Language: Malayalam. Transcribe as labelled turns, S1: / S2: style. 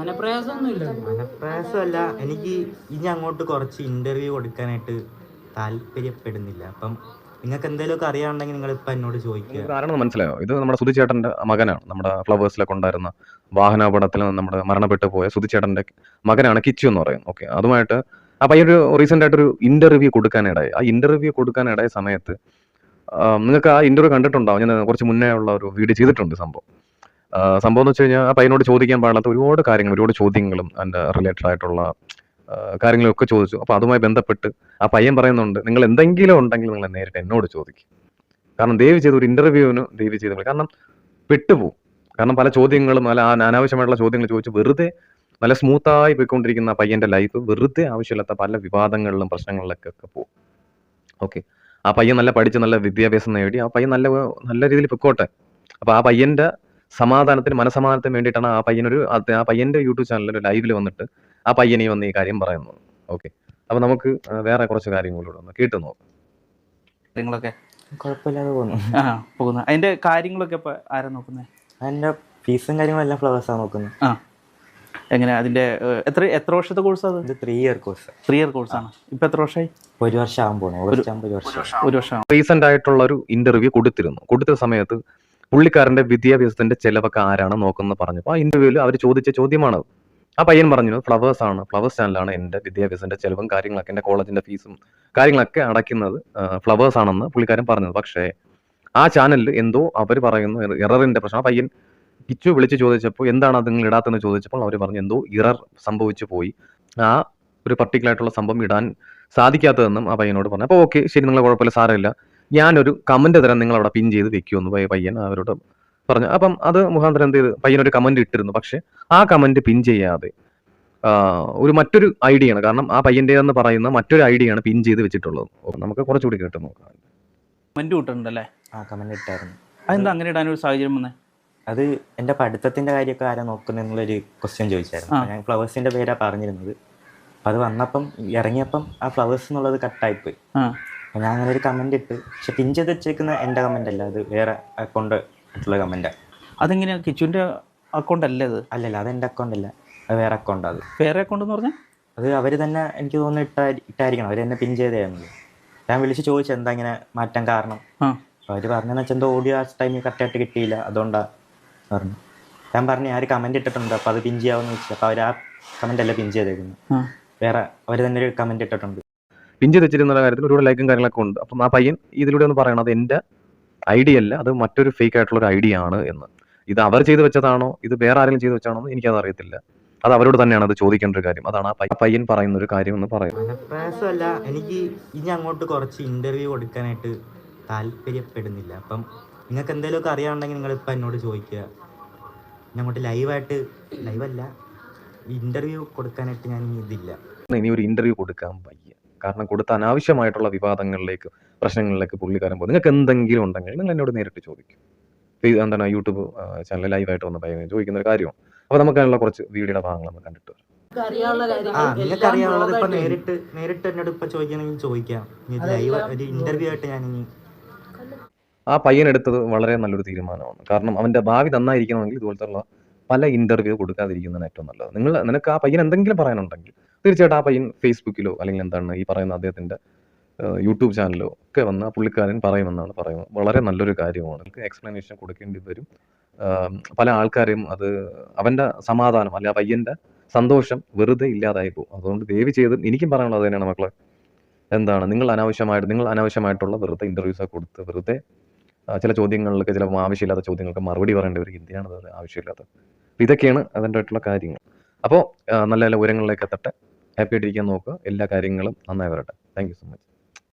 S1: മനപ്രയാസമല്ല, എനിക്ക് ഇനി അങ്ങോട്ട് കുറച്ച് ഇന്റർവ്യൂ കൊടുക്കാനായിട്ട് താല്പര്യപ്പെടുന്നില്ല. അപ്പം നിങ്ങൾക്ക് എന്തെങ്കിലുമൊക്കെ അറിയാനുണ്ടെങ്കിൽ നിങ്ങൾ ഇപ്പം എന്നോട് ചോദിക്കുക.
S2: കാരണം മനസ്സിലായോ, ഇത് നമ്മുടെ സുധിച്ചേട്ടന്റെ മകനാണ്. നമ്മുടെ ഫ്ലവേഴ്സിലൊക്കെ ഉണ്ടായിരുന്ന വാഹനാപകടത്തിൽ നമ്മുടെ മരണപ്പെട്ടു പോയ സുധിച്ചേട്ടന്റെ മകനാണ് കിച്ചു എന്ന് പറയും. ഓക്കെ, അതുമായിട്ട് ആ പയ്യൊരു റീസെന്റ് ആയിട്ടൊരു ഇന്റർവ്യൂ കൊടുക്കാനിടയായി. ആ ഇന്റർവ്യൂ കൊടുക്കാനിടയ സമയത്ത് നിങ്ങൾക്ക് ആ ഇന്റർവ്യൂ കണ്ടിട്ടുണ്ടാവും. ഞാൻ കുറച്ച് മുന്നേ ഉള്ള ഒരു വീഡിയോ ചെയ്തിട്ടുണ്ട്. സംഭവം എന്ന് വെച്ച് കഴിഞ്ഞാൽ ആ പയ്യനോട് ചോദിക്കാൻ പാടാത്ത ഒരുപാട് കാര്യങ്ങൾ, ഒരുപാട് ചോദ്യങ്ങളും അതിന്റെ റിലേറ്റഡ് ആയിട്ടുള്ള കാര്യങ്ങളൊക്കെ ചോദിച്ചു. അപ്പൊ അതുമായി ബന്ധപ്പെട്ട് ആ പയ്യൻ പറയുന്നുണ്ട്, നിങ്ങൾ എന്തെങ്കിലും ഉണ്ടെങ്കിൽ നിങ്ങൾ നേരിട്ട് എന്നോട് ചോദിക്കും. കാരണം ദയവ് ചെയ്ത് ഒരു ഇന്റർവ്യൂവിന് ദയവ് ചെയ്ത്, കാരണം പെട്ടുപോകും. കാരണം പല ചോദ്യങ്ങളും നല്ല അനാവശ്യമായിട്ടുള്ള ചോദ്യങ്ങൾ ചോദിച്ച് വെറുതെ നല്ല സ്മൂത്തായി പോയിക്കൊണ്ടിരിക്കുന്ന പയ്യന്റെ ലൈഫ് വെറുതെ ആവശ്യമില്ലാത്ത പല വിവാദങ്ങളിലും പ്രശ്നങ്ങളിലൊക്കെ പോകും. ഓക്കെ, ആ പയ്യൻ നല്ല പഠിച്ച് നല്ല വിദ്യാഭ്യാസം നേടി ആ പയ്യൻ നല്ല നല്ല രീതിയിൽ പൊക്കോട്ടെ. അപ്പൊ ആ പയ്യന്റെ സമാധാനത്തിന് മനസമാധാനത്തിന് വേണ്ടിയിട്ടാണ് ആ പയ്യന്റെ യൂട്യൂബ് ചാനലിൽ ഒരു ലൈവിൽ വന്നിട്ട് ആ പയ്യനെ വന്ന് ഈ കാര്യം പറയുന്നത്. ഓക്കെ, അപ്പൊ നമുക്ക് വേറെ കുറച്ച് കാര്യങ്ങളിലൂടെ ഒന്ന് കേട്ടു നോക്കാം.
S3: കാര്യങ്ങളൊക്കെ
S1: കുഴപ്പമില്ലാതെ
S3: പോകുന്നു. അതിന്റെ കാര്യങ്ങളൊക്കെ ഇപ്പൊ ആരാ നോക്കുന്നത്?
S1: അതിന്റെ ഫീസും കാര്യങ്ങളെല്ലാം ഫ്ലവേഴ്സാണ് നോക്കുന്നത്.
S3: എങ്ങനെ അതിന്റെ എത്ര വർഷത്തെ കോഴ്സ്? അത്
S1: 3 ഇയർ കോഴ്സ്.
S3: 3 ഇയർ കോഴ്സാണ്. ഇപ്പൊ എത്ര വർഷമായി?
S1: 1 വർഷം ആകുമ്പോൾ.
S3: ഒരു വർഷം.
S2: റീസെന്റ് ആയിട്ടുള്ള ഒരു ഇന്റർവ്യൂ കൊടുത്ത സമയത്ത് പുള്ളിക്കാരന്റെ വിദ്യാഭ്യാസത്തിന്റെ ചെലവൊക്കെ ആരാണ് നോക്കുന്നത് പറഞ്ഞപ്പോൾ ആ ഇന്റർവ്യൂവിൽ അവർ ചോദിച്ച ചോദ്യമാണ്. ആ പയ്യൻ പറഞ്ഞു, ഫ്ലവേഴ്സ് ചാനലാണ് എന്റെ വിദ്യാഭ്യാസത്തിന്റെ ചെലവും കാര്യങ്ങളൊക്കെ, എന്റെ കോളേജിന്റെ ഫീസും കാര്യങ്ങളൊക്കെ അടയ്ക്കുന്നത് ഫ്ലവേഴ്സ് ആണെന്ന് പുള്ളിക്കാരൻ പറഞ്ഞത്. പക്ഷേ ആ ചാനലിൽ എന്തോ അവർ പറയുന്നു എററിന്റെ പ്രശ്നം. ആ പയ്യൻ കിച്ചു വിളിച്ച് ചോദിച്ചപ്പോൾ എന്താണ് അത് നിങ്ങൾ ഇടാത്തെന്ന് ചോദിച്ചപ്പോൾ അവർ പറഞ്ഞു എന്തോ ഇറർ സംഭവിച്ചു പോയി, ആ ഒരു പർട്ടിക്കുലർ ആയിട്ടുള്ള സംഭവം ഇടാൻ സാധിക്കാത്തതെന്നും ആ പയ്യനോട് പറഞ്ഞു. അപ്പോൾ ഓക്കെ ശരി, നിങ്ങൾ കുഴപ്പമില്ല, സാരമില്ല, ഞാനൊരു കമന്റ് തരാൻ, നിങ്ങൾ അവിടെ പിൻ ചെയ്ത് വെക്കുമെന്ന് പയ്യൻ അവരോട് പറഞ്ഞു. അപ്പം അത് മുഖാന്തരം എന്ത് ചെയ്ത് പയ്യനൊരു കമന്റ് ഇട്ടിരുന്നു. പക്ഷെ ആ കമന്റ് പിൻ ചെയ്യാതെ ഒരു മറ്റൊരു ഐഡിയ ആണ്, കാരണം ആ പയ്യന്റെ എന്ന് പറയുന്ന മറ്റൊരു ഐഡിയ ആണ് പിൻ ചെയ്ത് വെച്ചിട്ടുള്ളത്. നമുക്ക് കുറച്ചുകൂടി കേട്ട് നോക്കാം.
S3: കമന്റ് ഇട്ടിട്ടുണ്ടല്ലേ?
S1: കമന്റ് ഇട്ടായിരുന്നു.
S3: അതെന്താ അങ്ങനെ ഇടാനൊരു സാഹചര്യം വന്നേ?
S1: അത് എൻ്റെ പഠിത്തത്തിന്റെ കാര്യമൊക്കെ ആരാ നോക്കുന്നത് എന്നുള്ളൊരു ക്വസ്റ്റ്യൻ ചോദിച്ചായിരുന്നു. ഞാൻ ഫ്ലവേഴ്സിന്റെ പേരാ പറഞ്ഞിരുന്നത്. അത് വന്നപ്പം ഇറങ്ങിയപ്പം ആ ഫ്ലവേഴ്സ് എന്നുള്ളത് കട്ടായിപ്പോയി. അപ്പം ഞാൻ അങ്ങനെ ഒരു കമന്റ് ഇട്ട്, പക്ഷെ പിൻ ചെയ്ത് വെച്ചേക്കുന്ന എൻ്റെ കമന്റ് അല്ല, അത് വേറെ അക്കൗണ്ട് ആയിട്ടുള്ള കമന്റാണ്.
S3: അതെങ്ങനെയാ? കിച്ചുവിന്റെ അക്കൗണ്ട് അല്ലേ അത്?
S1: അല്ലല്ല, അത് എൻ്റെ അക്കൗണ്ട് അല്ല, അത് വേറെ അക്കൗണ്ട്. അത്
S3: വേറെ അക്കൗണ്ട് എന്ന് പറഞ്ഞാൽ
S1: അത് അവർ തന്നെ എനിക്ക് തോന്നുന്നു ഇട്ടായിരിക്കണം. അവർ എന്നെ പിൻ ചെയ്തായിരുന്നു. ഞാൻ വിളിച്ച് ചോദിച്ചു എന്താ ഇങ്ങനെ മാറ്റാൻ കാരണം. അപ്പോൾ അവർ പറഞ്ഞതെന്ന് വെച്ചാൽ എന്തോ ഓഡിയോ ആ ടൈമിൽ കറക്റ്റായിട്ട് കിട്ടിയില്ല, അതുകൊണ്ടാണ് പറഞ്ഞു. ഞാൻ പറഞ്ഞു ഞാൻ ഒരു കമന്റ് ഇട്ടിട്ടുണ്ട്, അപ്പോൾ അത് പിൻ ചെയ്യാമെന്ന് വെച്ചു. അപ്പോൾ അവർ ആ കമന്റ് അല്ല പിൻ ചെയ്തേക്കുന്നു, വേറെ അവർ തന്നെ ഒരു കമന്റ് ഇട്ടിട്ടുണ്ട്.
S2: പിൻ ചെയ്ത് വെച്ചിരുന്ന കാര്യത്തിൽ ഒരുപാട് ലൈക്കും കാര്യങ്ങളൊക്കെ ഉണ്ട്. അപ്പം ആ പയ്യൻ ഇതിലൂടെ ഒന്ന് പറയണം, അത് എൻ്റെ ഐഡിയ അല്ല, അത് മറ്റൊരു ഫേക്ക് ആയിട്ടുള്ള ഒരു ഐഡിയ ആണ് എന്ന്. ഇത് അവർ ചെയ്തു വെച്ചതാണോ ഇത് വേറെ ആരെങ്കിലും ചെയ്തു വെച്ചാണോ എന്ന് എനിക്കത് അറിയത്തില്ല. അത് അവരോട് തന്നെയാണ് അത് ചോദിക്കേണ്ട ഒരു കാര്യം. അതാണ് ആ പയ്യൻ പറയുന്ന ഒരു കാര്യം എന്ന് പറയുന്നത്.
S1: മനപ്രയാസമല്ല, എനിക്ക് ഇനി അങ്ങോട്ട് കുറച്ച് ഇന്റർവ്യൂ കൊടുക്കാനായിട്ട് താല്പര്യപ്പെടുന്നില്ല. അപ്പം നിങ്ങൾക്ക് എന്തെങ്കിലുമൊക്കെ അറിയാനുണ്ടെങ്കിൽ നിങ്ങൾ ഇപ്പം എന്നോട് ചോദിക്കുക. ഞാൻ അങ്ങോട്ട് ലൈവല്ല ഇന്റർവ്യൂ കൊടുക്കാനായിട്ട് ഞാൻ ഇതില്ല.
S2: ഇനി ഒരു ഇന്റർവ്യൂ കൊടുക്കാൻ വയ്യ, കാരണം കൊടുത്ത അനാവശ്യമായിട്ടുള്ള വിവാദങ്ങളിലേക്ക് പ്രശ്നങ്ങളിലേക്ക് പുള്ളിക്കാരൻ പോകും. നിങ്ങൾക്ക് എന്തെങ്കിലും ഉണ്ടെങ്കിൽ നിങ്ങൾ എന്നോട് നേരിട്ട് ചോദിക്കും. എന്താണ് യൂട്യൂബ് ചാനൽ ലൈവായിട്ട് വന്ന പയ്യൻ ചോദിക്കുന്ന ഒരു കാര്യമാണ്. അപ്പോൾ നമുക്ക് അതിനുള്ള കുറച്ച് വീഡിയോയുടെ ഭാഗങ്ങൾ നമ്മൾ കണ്ടിട്ട് വരാം.
S1: നിങ്ങൾക്ക് അറിയാനുള്ളത് ഇപ്പൊ നേരിട്ട് എന്നോട് ഇപ്പൊ ചോദിക്കണമെങ്കിൽ ചോദിക്കാം. ലൈവ് ഒരു ഇന്റർവ്യൂ ആയിട്ട് ഞാൻ ഇനി
S2: ആ പയ്യൻ എടുത്തത് വളരെ നല്ലൊരു തീരുമാനമാണ്. കാരണം അവന്റെ ഭാവി നന്നായിരിക്കണമെങ്കിൽ ഇതുപോലത്തെ പല ഇന്റർവ്യൂ കൊടുക്കാതിരിക്കുന്നതാണ് ഏറ്റവും നല്ലത്. നിനക്ക് ആ പയ്യൻ എന്തെങ്കിലും പറയാനുണ്ടെങ്കിൽ തീർച്ചയായിട്ടും ആ പയ്യൻ ഫേസ്ബുക്കിലോ അല്ലെങ്കിൽ എന്താണ് ഈ പറയുന്ന അദ്ദേഹത്തിന്റെ യൂട്യൂബ് ചാനലോ ഒക്കെ വന്ന് ആ പുള്ളിക്കാരൻ പറയുമെന്നാണ് പറയുന്നത്. വളരെ നല്ലൊരു കാര്യമാണ്. എക്സ്പ്ലനേഷൻ കൊടുക്കേണ്ടി വരും. പല ആൾക്കാരും അത് അവന്റെ സമാധാനം അല്ല പയ്യന്റെ സന്തോഷം വെറുതെ ഇല്ലാതായി പോകും. അതുകൊണ്ട് ദയവ് ചെയ്ത് എനിക്കും പറയാനുള്ളത് തന്നെയാണ് മക്കളെ, എന്താണ് നിങ്ങൾ അനാവശ്യമായിട്ടുള്ള വെറുതെ ഇന്റർവ്യൂസ് ഒക്കെ കൊടുത്ത് വെറുതെ ചില ചോദ്യങ്ങളിലൊക്കെ ചിലപ്പോൾ ആവശ്യമില്ലാത്ത ചോദ്യങ്ങൾക്ക് മറുപടി പറയേണ്ടി വരും. എന്തിനാണ് അത് ആവശ്യമില്ലാത്തത്? ഇതൊക്കെയാണ് അതിൻ്റെ ആയിട്ടുള്ള കാര്യങ്ങൾ. അപ്പോൾ നല്ല നല്ല ഉയരങ്ങളിലേക്ക് എത്തട്ടെ, ഹാപ്പി ആയിട്ടിരിക്കാൻ നോക്കുക. എല്ലാ കാര്യങ്ങളും നന്നായി വരട്ടെ. Thank you so much.